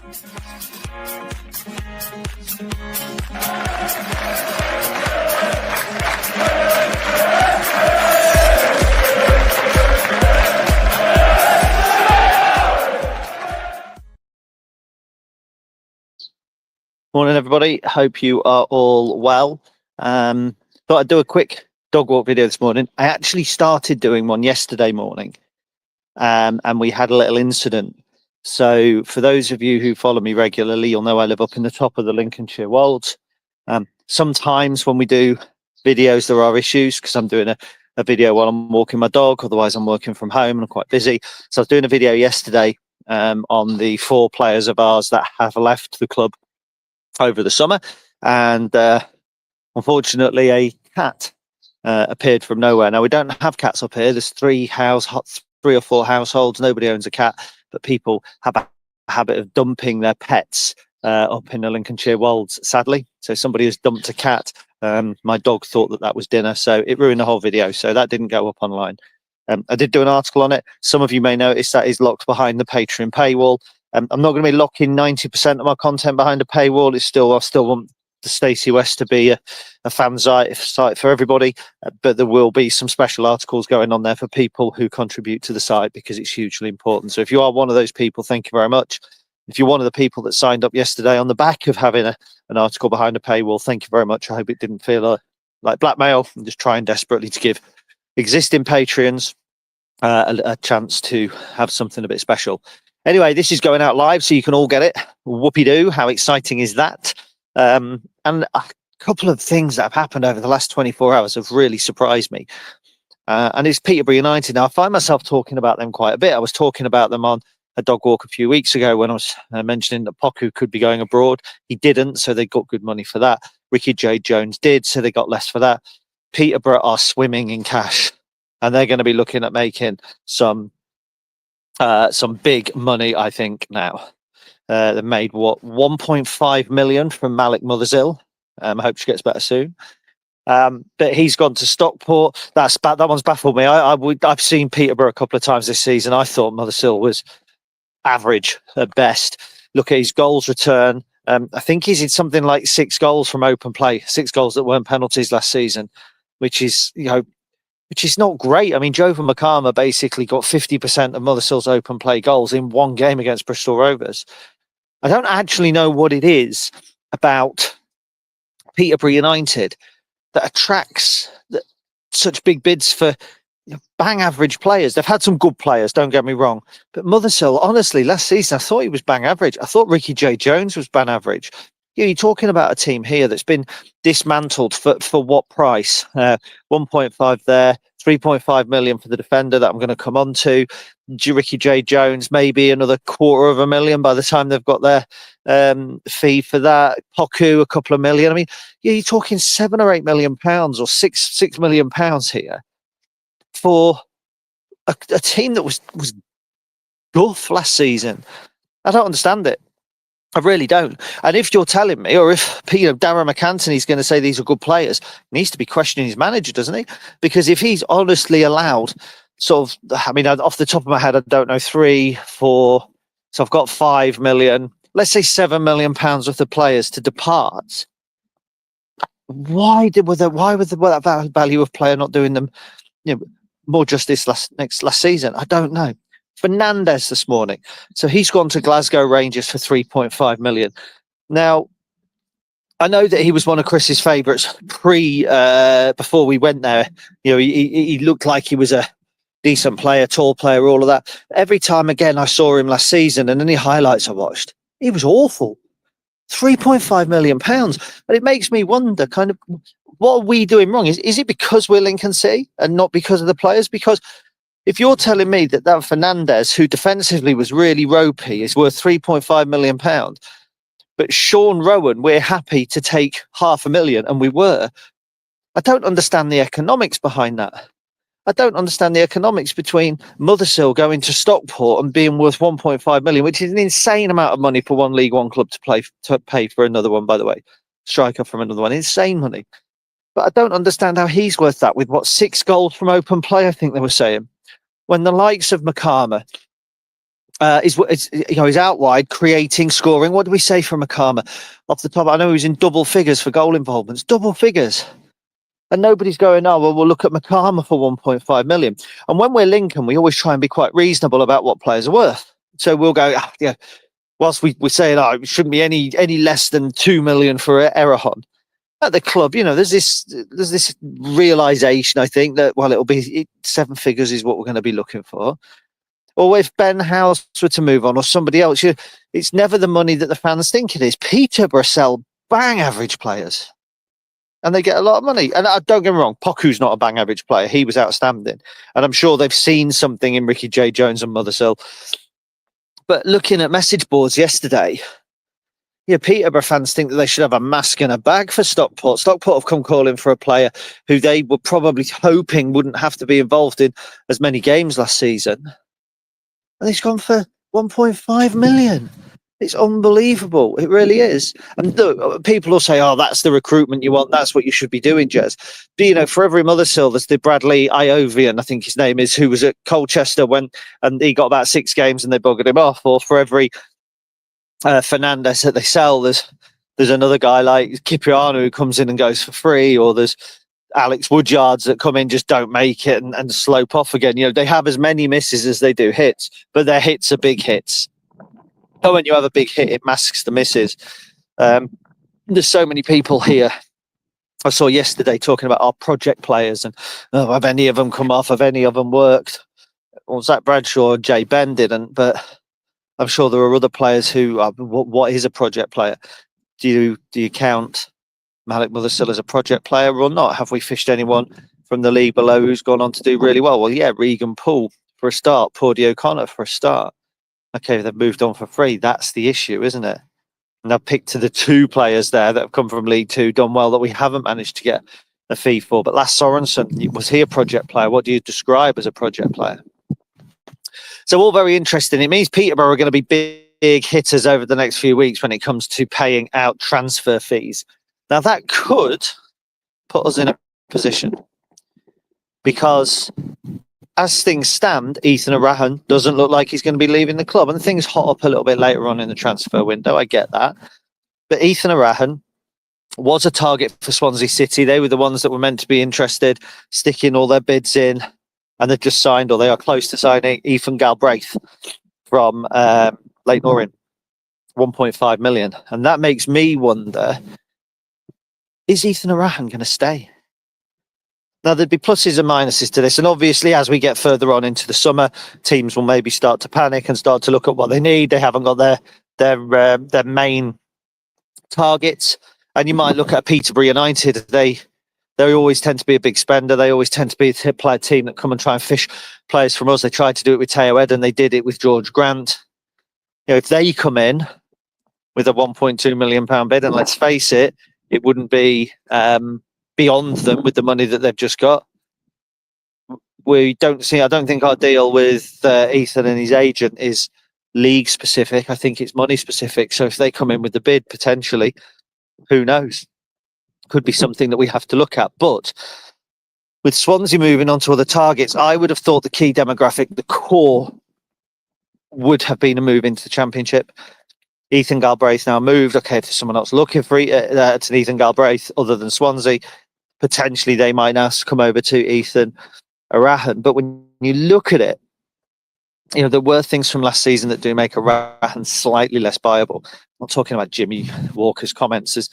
Morning, everybody. Hope you are all well. Thought I'd do a quick dog walk video this morning. I actually started doing one yesterday morning, and we had a little incident. So for those of you who follow me regularly, you'll know I live up in the top of the Lincolnshire Wolds. Sometimes when we do videos, there are issues because I'm doing a video while I'm walking my dog. Otherwise, I'm working from home and I'm quite busy. So I was doing a video yesterday on the 4 players of ours that have left the club over the summer, and unfortunately a cat appeared from nowhere. Now, we don't have cats up here. There's 3 or 4 households. Nobody owns a cat, but people have a habit of dumping their pets up in the Lincolnshire Wolds, sadly. So somebody has dumped a cat. My dog thought that was dinner, so it ruined the whole video, so that didn't go up online. I did do an article on it. Some of you may notice that is locked behind the Patreon paywall. I'm not going to be locking 90% of my content behind a paywall. I still want the Stacey West to be a fan site for everybody, but there will be some special articles going on there for people who contribute to the site because it's hugely important. So if you are one of those people, thank you very much. If you're one of the people that signed up yesterday on the back of having an article behind a paywall, thank you very much. I hope it didn't feel like blackmail. I'm just trying desperately to give existing Patreons a chance to have something a bit special. Anyway, this is going out live, so you can all get it. Whoopie-doo, how exciting is that? And a couple of things that have happened over the last 24 hours have really surprised me. And it's Peterborough United. Now, I find myself talking about them quite a bit. I was talking about them on a dog walk a few weeks ago when I was mentioning that Poku could be going abroad. He didn't, so they got good money for that. Ricky J. Jones did, so they got less for that. Peterborough are swimming in cash, and they're going to be looking at making some big money, I think, now. They made 1.5 million from Malik Mothersill. I hope she gets better soon. But he's gone to Stockport. That one's baffled me. I've seen Peterborough a couple of times this season. I thought Mothersill was average at best. Look at his goals return. I think he's in something like 6 goals from open play, 6 goals that weren't penalties last season, which is not great. I mean, Jovan McCarmer basically got 50% of Mothersill's open play goals in one game against Bristol Rovers. I don't actually know what it is about Peterborough United that attracts such big bids for bang average players. They've had some good players, don't get me wrong. But Mothersill, honestly, last season, I thought he was bang average. I thought Ricky J. Jones was bang average. You're talking about a team here that's been dismantled for what price? 1.5 there, 3.5 million for the defender that I'm going to come on to. Ricky J. Jones, maybe another $250,000 by the time they've got their fee for that. Poku, a couple of million. I mean, you're talking £7 or £8 million or £6 million here for a team that was guff last season. I don't understand it. I really don't. And if you're telling me, or if Darren McAntony's going to say these are good players, he needs to be questioning his manager, doesn't he? Because if he's honestly allowed off the top of my head, I don't know, 3, 4, so I've got 5 million, let's say £7 million worth of players to depart. Why would that value of player not doing them more justice last season? I don't know. Fernandez this morning. So he's gone to Glasgow Rangers for 3.5 million. Now, I know that he was one of Chris's favourites before we went there. He looked like he was a decent player, tall player, all of that. Every time again I saw him last season and any highlights I watched, he was awful. £3.5 million. And it makes me wonder kind of what are we doing wrong? Is it because we're Lincoln City and not because of the players? Because if you're telling me that Fernandez, who defensively was really ropey, is worth £3.5 million, but Sean Rowan, we're happy to take $500,000, and we were, I don't understand the economics behind that. I don't understand the economics between Mothersill going to Stockport and being worth 1.5 million, which is an insane amount of money for one League One club to pay for another one, by the way. Striker from another one. Insane money. But I don't understand how he's worth that with 6 goals from open play, I think they were saying. When the likes of McCarmer, He's out wide, creating, scoring. What do we say from Makama off the top? I know he was in double figures for goal involvements, double figures. And nobody's going, oh, well, we'll look at Makama for 1.5 million. And when we're Lincoln, we always try and be quite reasonable about what players are worth. So we'll go, whilst we're saying, oh, it shouldn't be any less than 2 million for Erhahon. At the club, there's this realization, I think, that, well, it'll be 7 figures is what we're going to be looking for. Or if Ben House were to move on, or somebody else, it's never the money that the fans think it is. Peterborough sell bang average players, and they get a lot of money. And don't get me wrong, Poku's not a bang average player. He was outstanding, and I'm sure they've seen something in Ricky J. Jones and Mothersill. But looking at message boards yesterday, Peterborough fans think that they should have a mask and a bag for Stockport. Stockport have come calling for a player who they were probably hoping wouldn't have to be involved in as many games last season. And he's gone for 1.5 million. It's unbelievable. It really is. And look, people will say, oh, that's the recruitment you want. That's what you should be doing, Jez. But, for every Mothersill, there's the Bradley Iovian, I think his name is, who was at Colchester and he got about 6 games and they buggered him off. Or for every Fernandez that they sell, there's another guy like Kipriano who comes in and goes for free. Or there's Alex Woodyards that come in, just don't make it and slope off again. They have as many misses as they do hits, but their hits are big hits. So when you have a big hit, it masks the misses. There's so many people here. I saw yesterday talking about our project players and have any of them come off? Have any of them worked? Well, Zach Bradshaw and Jay Ben didn't, but I'm sure there are other players who are. What is a project player? Do you count Malik Mothersill as a project player or not? Have we fished anyone from the league below who's gone on to do really well? Well, yeah, Regan Poole for a start, Pordy O'Connor for a start. Okay, they've moved on for free. That's the issue, isn't it? And I've picked to the 2 players there that have come from League 2, done well, that we haven't managed to get a fee for. But Lasse Sorensen, was he a project player? What do you describe as a project player? So all very interesting. It means Peterborough are going to be big hitters over the next few weeks when it comes to paying out transfer fees. Now, that could put us in a position because as things stand, Ethan Erhahon doesn't look like he's going to be leaving the club, and things hot up a little bit later on in the transfer window. I get that. But Ethan Erhahon was a target for Swansea City. They were the ones that were meant to be interested, sticking all their bids in, and they've just signed, or they are close to signing, Ethan Galbraith from Leyton Orient, 1.5 million. And that makes me wonder, is Ethan Erhahon going to stay? Now, there'd be pluses and minuses to this. And obviously, as we get further on into the summer, teams will maybe start to panic and start to look at what they need. They haven't got their main targets. And you might look at Peterborough United. They always tend to be a big spender. They always tend to be a team that come and try and fish players from us. They tried to do it with Teo Eden. They did it with George Grant. If they come in with a £1.2 million bid, and let's face it, it wouldn't be beyond them with the money that they've just got. I don't think our deal with Ethan and his agent is league specific. I think it's money specific. So if they come in with the bid, potentially, who knows? Could be something that we have to look at. But with Swansea moving on to other targets, I would have thought the key demographic, the core, would have been a move into the Championship. Ethan Galbraith now moved. Okay, if there's someone else looking for it's an Ethan Galbraith other than Swansea, potentially they might now come over to Ethan Erhahon. But when you look at it, there were things from last season that do make Erhahon slightly less viable. I'm not talking about Jimmy Walker's comments as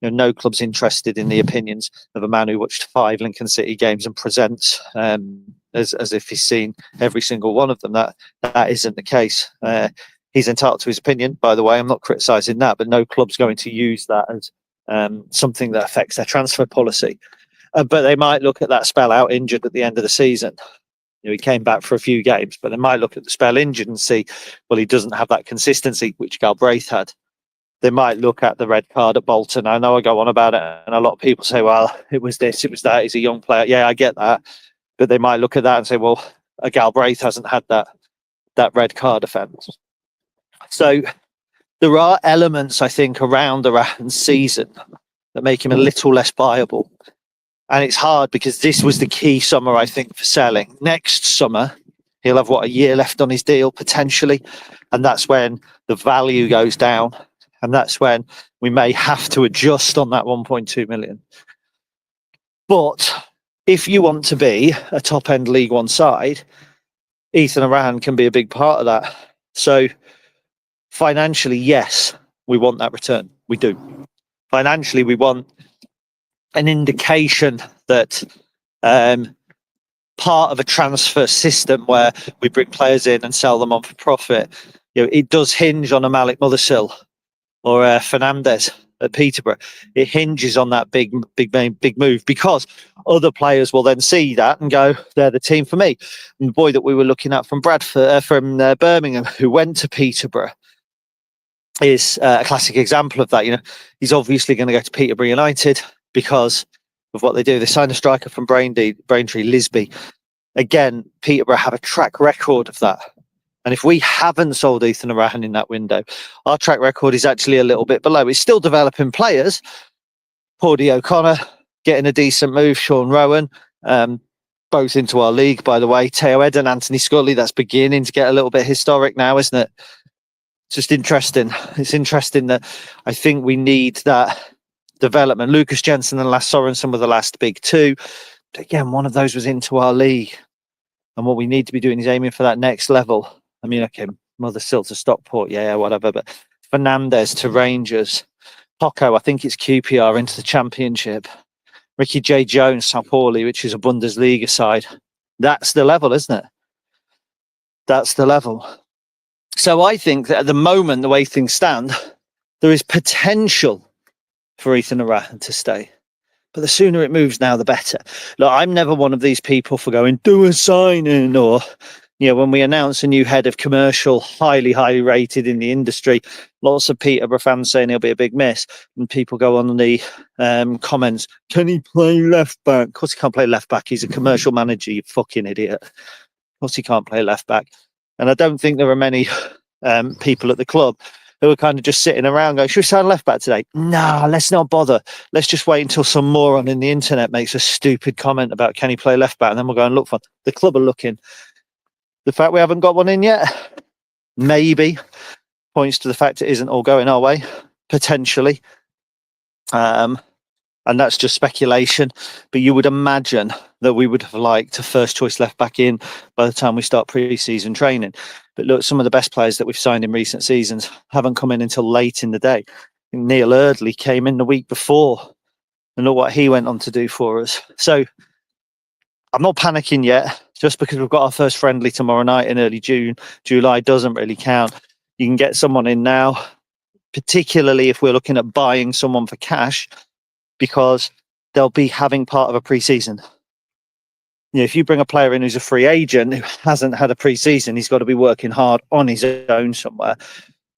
no club's interested in the opinions of a man who watched 5 Lincoln City games and presents as if he's seen every single one of them. That isn't the case. He's entitled to his opinion, by the way. I'm not criticising that, but no club's going to use that as something that affects their transfer policy. But they might look at that spell out injured at the end of the season. He came back for a few games, but they might look at the spell injured and see, well, he doesn't have that consistency, which Galbraith had. They might look at the red card at Bolton. I know I go on about it, and a lot of people say, well, it was this, it was that, he's a young player. Yeah, I get that. But they might look at that and say, well, a Galbraith hasn't had that red card offence. So there are elements, I think, around the Erhahon season that make him a little less viable. And it's hard because this was the key summer, I think, for selling. Next summer, He'll have, a year left on his deal potentially. And that's when the value goes down. And that's when we may have to adjust on that 1.2 million. But if you want to be a top-end League One side, Ethan Erhahon can be a big part of that. So financially, yes, we want that return. We do. Financially, we want an indication that part of a transfer system where we bring players in and sell them on for profit, it does hinge on a Malik Mothersill or Fernandez at Peterborough. It hinges on that big move, because other players will then see that and go, they're the team for me. And the boy that we were looking at from Birmingham, who went to Peterborough, is a classic example of that. He's obviously going to go to Peterborough United because of what they do. They signed a striker from Braintree, Lisby. Again, Peterborough have a track record of that. And if we haven't sold Ethan Erhahon in that window, our track record is actually a little bit below. It's still developing players. Paudie O'Connor getting a decent move. Sean Rowan, both into our league, by the way. Teo Eden, Anthony Scully, that's beginning to get a little bit historic now, isn't it? It's just interesting. It's interesting that I think we need that development. Lucas Jensen and Lasse Sorensen were the last big two. But again, one of those was into our league. And what we need to be doing is aiming for that next level. I mean, okay, Mothersill to Stockport, yeah, whatever. But Fernandez to Rangers. Poco, I think it's QPR, into the Championship. Ricky J. Jones, St. Pauli, which is a Bundesliga side. That's the level, isn't it? That's the level. So I think that at the moment, the way things stand, there is potential for Ethan Erhahon to stay. But the sooner it moves now, the better. Look, I'm never one of these people for going, do a signing, or, when we announce a new head of commercial, highly rated in the industry, lots of Peterborough fans saying he'll be a big miss. And people go on the comments, can he play left back? Of course he can't play left back. He's a commercial manager, you fucking idiot. Of course he can't play left back. And I don't think there are many people at the club who are kind of just sitting around going, should we sign left back today? Nah, let's not bother. Let's just wait until some moron in the internet makes a stupid comment about can he play left back, and then we'll go and look for one. The club are looking. The fact we haven't got one in yet, maybe, points to the fact it isn't all going our way, potentially. And that's just speculation. But you would imagine that we would have liked a first choice left back in by the time we start pre-season training. But look, some of the best players that we've signed in recent seasons haven't come in until late in the day. Neil Eardley came in the week before, and look what he went on to do for us. So I'm not panicking yet. Just because we've got our first friendly tomorrow night in early June, July doesn't really count. You can get someone in now, particularly if we're looking at buying someone for cash, because they'll be having part of a pre-season. If you bring a player in who's a free agent who hasn't had a pre-season, he's got to be working hard on his own somewhere.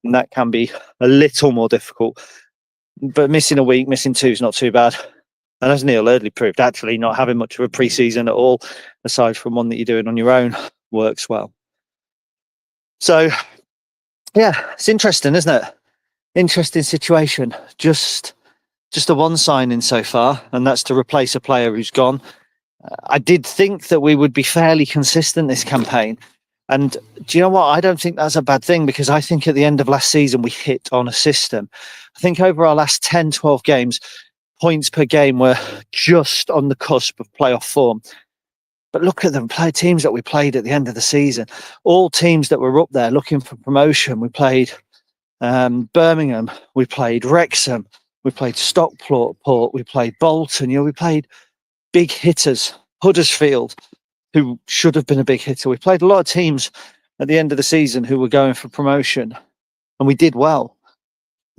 And that can be a little more difficult. But missing a week, missing two is not too bad. And as Neil Eardley proved, actually not having much of a pre-season at all, aside from one that you're doing on your own, works well. So, yeah, it's interesting, isn't it? Interesting situation. Just the one signing so far, and that's to replace a player who's gone. I did think that we would be fairly consistent this campaign. And do you know what? I don't think that's a bad thing, because I think at the end of last season, we hit on a system. I think over our last 10, 12 games, points per game were just on the cusp of playoff form. But look at them, teams that we played at the end of the season. All teams that were up there looking for promotion. We played Birmingham, we played Wrexham, we played Stockport, we played Bolton. We played big hitters. Huddersfield, who should have been a big hitter. We played a lot of teams at the end of the season who were going for promotion, and we did well.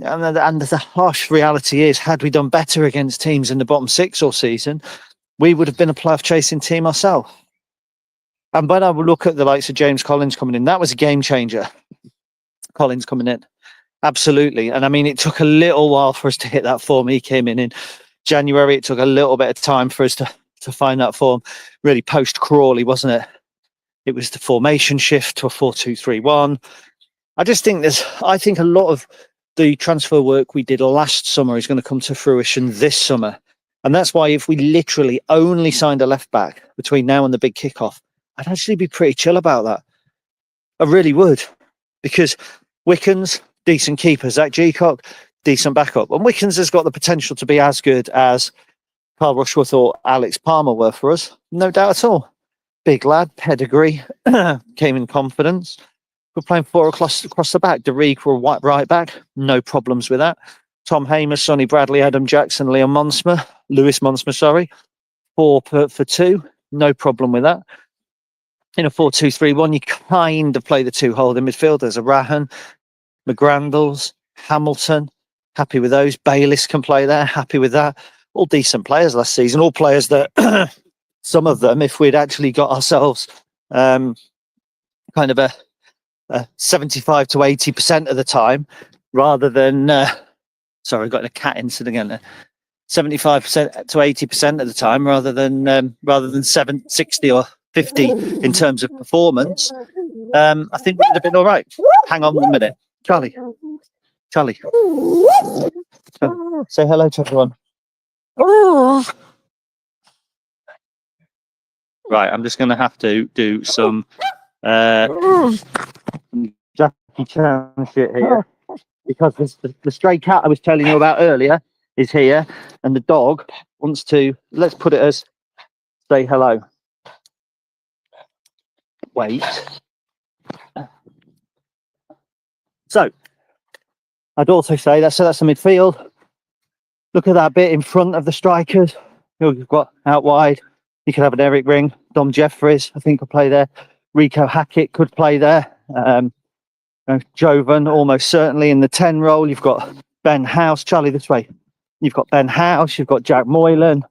And the harsh reality is, had we done better against teams in the bottom six all season, we would have been a playoff chasing team ourselves. And when I would look at the likes of James Collins coming in, that was a game changer. Collins coming in. Absolutely. And I mean, it took a little while for us to hit that form. He came in January. It took a little bit of time for us to find that form. Really post Crawley, wasn't it? It was the formation shift to a 4-2-3-1. I think a lot of the transfer work we did last summer is going to come to fruition this summer. And that's why if we literally only signed a left back between now and the big kickoff, I'd actually be pretty chill about that. I really would, because Wickens, decent keeper, Zach Geacock, decent backup, and Wickens has got the potential to be as good as Carl Rushworth or Alex Palmer were for us, no doubt at all. Big lad, pedigree, came in confidence. We're playing 4 across the back. Derek were right back, no problems with that. Tom Hamer, Sonny Bradley, Adam Jackson, Lewis Monsma, 4 for 2, no problem with that. In a 4-2-3-1, you kind of play the 2 holding midfielders. Erhahon, McGrandles, Hamilton, happy with those. Bayliss can play there, happy with that. All decent players last season, all players that, some of them, if we'd actually got ourselves kind of a 75 to 80% of the time, rather than, sorry, I got in a cat incident again there. 75% to 80% of the time, rather than 60 or 50 in terms of performance, I think we'd have been all right. Hang on 1 minute. Charlie. Say hello to everyone. Right, I'm just going to have to do some Jackie Chan shit here, because the stray cat I was telling you about earlier is here, and the dog wants to, let's put it as, say hello. Wait. So, I'd also say that's the midfield. Look at that bit in front of the strikers. You've got out wide. You could have an Eric Ring. Dom Jeffries, I think, could play there. Rico Hackett could play there. Jovan, almost certainly in the 10 role. You've got Ben House. Charlie, this way. You've got Ben House. You've got Jack Moylan.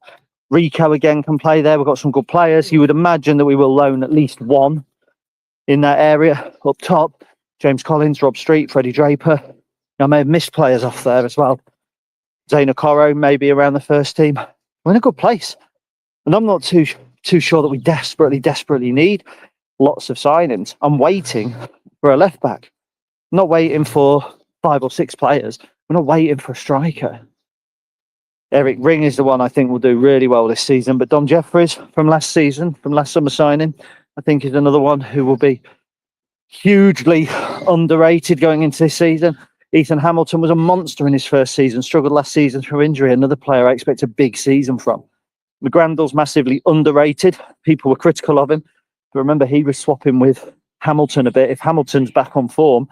Rico again can play there. We've got some good players. You would imagine that we will loan at least one in that area up top. James Collins, Rob Street, Freddie Draper. I may have missed players off there as well. Zayna Coro maybe around the first team. We're in a good place. And I'm not too sure that we desperately need lots of signings. I'm waiting for a left back. I'm not waiting for 5 or 6 players. We're not waiting for a striker. Eric Ring is the one I think will do really well this season. But Dom Jeffries from last summer signing, I think is another one who will be hugely underrated going into this season. Ethan Hamilton was a monster in his first season, struggled last season through injury. Another player I expect a big season from. McGrandle's massively underrated. People were critical of him. But remember, he was swapping with Hamilton a bit. If Hamilton's back on form,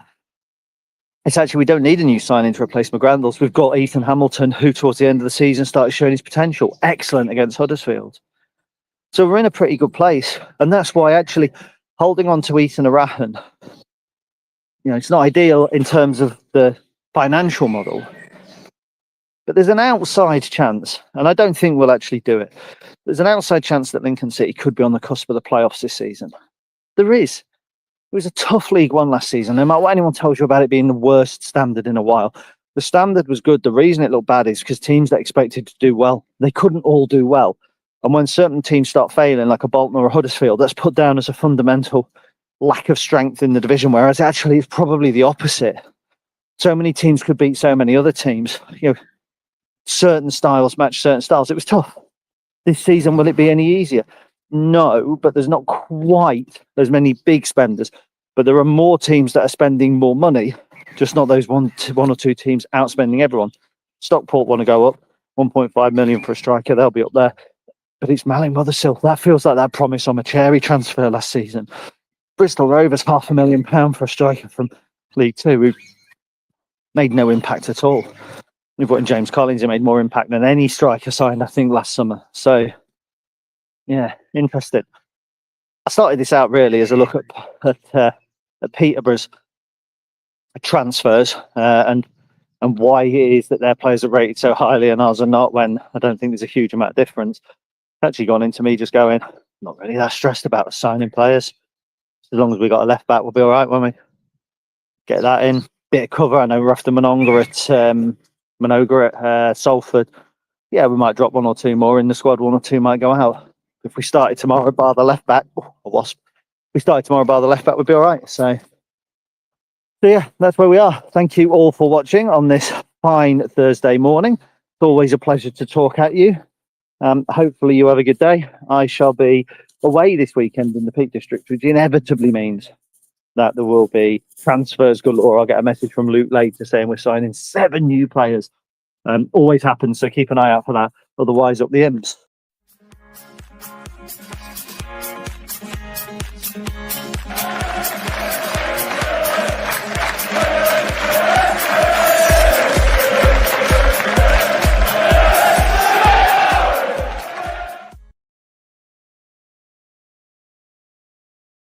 it's actually, we don't need a new signing to replace McGrandles. We've got Ethan Hamilton, who towards the end of the season started showing his potential. Excellent against Huddersfield. So we're in a pretty good place. And that's why actually holding on to Ethan Erhahon, it's not ideal in terms of the financial model, but there's an outside chance, and I don't think we'll actually do it. There's an outside chance that Lincoln City could be on the cusp of the playoffs this season. There is. It was a tough League One last season. No matter what anyone tells you about it being the worst standard in a while, the standard was good. The reason it looked bad is because teams that expected to do well, they couldn't all do well. And when certain teams start failing, like a Bolton or a Huddersfield, that's put down as a fundamental lack of strength in the division, whereas actually it's probably the opposite. So many teams could beat so many other teams. Certain styles match certain styles. It was tough. This season, will it be any easier? No, but there's not quite as many big spenders. But there are more teams that are spending more money, just not those one or two teams outspending everyone. Stockport want to go up, 1.5 million for a striker. They'll be up there. But it's Malling Mothersill. That feels like that promise on a cherry transfer last season. Bristol Rovers, £500,000 for a striker from League Two, who made no impact at all. We've got in James Collins, who made more impact than any striker signed, I think, last summer. So, yeah, interesting. I started this out really as a look at Peterborough's transfers and why it is that their players are rated so highly and ours are not, when I don't think there's a huge amount of difference. It's actually gone into me just going, not really that stressed about signing players. As long as we got a left back, we'll be all right, won't we? Get that in. Bit of cover. I know we're after Minoga at Salford. Yeah, we might drop 1 or 2 more in the squad. 1 or 2 might go out. If we started tomorrow bar the left back, a wasp. If we started tomorrow bar the left back, we'd be all right. So yeah, that's where we are. Thank you all for watching on this fine Thursday morning. It's always a pleasure to talk at you. Hopefully you have a good day. I shall be away this weekend in the Peak District, which inevitably means that there will be transfers galore. I'll get a message from Luke later saying we're signing 7 new players. Always happens, so keep an eye out for that. Otherwise, up the Imps.